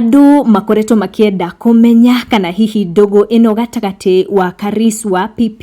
Andu makoretwo makienda kumenya kana hihi ndugu ino gatagati wa Karis wa PP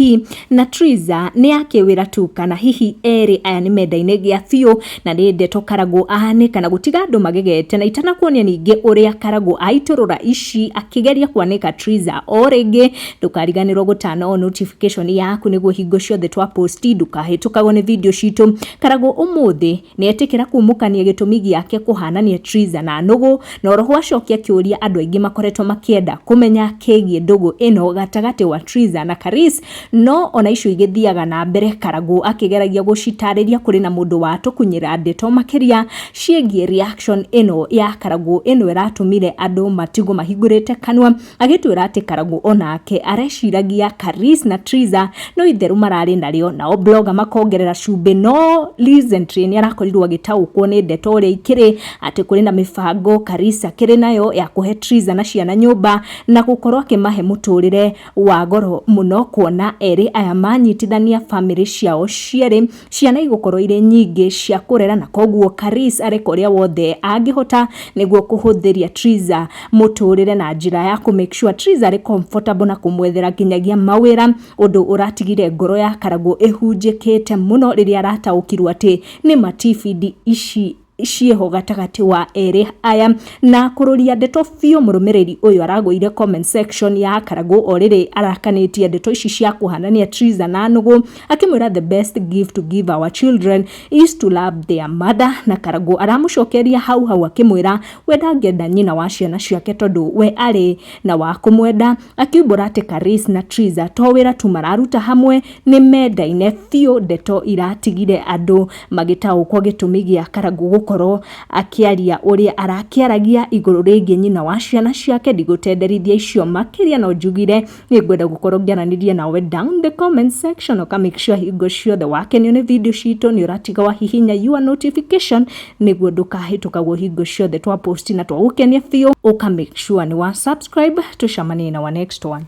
na Triza ni akiwira tu kana hihi eri aya ni menda-ini gia biu na ni Ndeto Karangũ ahane kana gutiga andu magegete na itanakuonia ningi uria Karangũ aiturura ici akigeria kwanika Triza o ringi. Ndukariganirwo gutana o notification yaku niguo hingo ciothe twa posti ndukahitũkagwo ni video citu. Karangũ umuthi ni etikira kumukania gitumi giake kuhanania Triza na Nũgũ na oroho acokia kiuria andu aingi makoretwo makienda kumenya kegie ndugu ino gatagati wa Triza na Karis, no ona icio igithiaga na mbere Karangũ akigeragia gucitariria kuri na mundu watu kunyira ndeto makiria ciegie reaction ino ya Karangũ ino iratumire andu matigo mahingurite kanwa agitwira ati Karangũ onake areciragia Karis na Triza no itheru marari nario na blogger makongerera cumbe. No recently ni arakorirwo agitaukwo ni ndeto uria ikiri ati kuri na mifango Karis akiri nayo ya kuhe Triza na ciana nyumba na gukorwo akimahe muturire wa goro muno, kuona eri aya manyitithania family ciao cieri ciana igukorwo ire nyingi cia kurera na koguo Karis areka uria wothe angihota niguo kuhuthiria Triza muturire na njira ya ku make sure Triza ari comfortable na kumwethera kinyagia mawira, undu uratigire ngoro ya Karangũ ihunjikite muno riria arataukirwo ati ni matifidi ici cieho gatagati wa eri aya na kururia ndeto biu. Murumiriri uyu aragwire comment section ya Karangũ oriri arakanitie ndeto ici cia kuhanania Triza na Nũgũ akimwira the best gift to give our children is to love their mother, na Karangũ aramucokeria hau akimwira we ndangenda nyina wa ciana ciake tondu we ari na wa kumwenda, akiumbura ati Karis na Triza to wira tu mararuta hamwe ni mendaine biu. Ndeto iratigire andu magitaukwo gitumi gia Karangũ koro akiaria uria arakiaragia iguru ringi nyina wa ciana ciake. Ndigutenderithia icio makiria no njugire ni ngwenda gukorwo ngiananirie nawe down the comment section oka make sure hingo ciothe wakenio ni video citu ni uratiga wa hihinya your notification niguo ndukahitũkagwo hingo ciothe twa posti na twa gukenia biu. Oka make sure ni wa subscribe. Tucamanie na wa next one.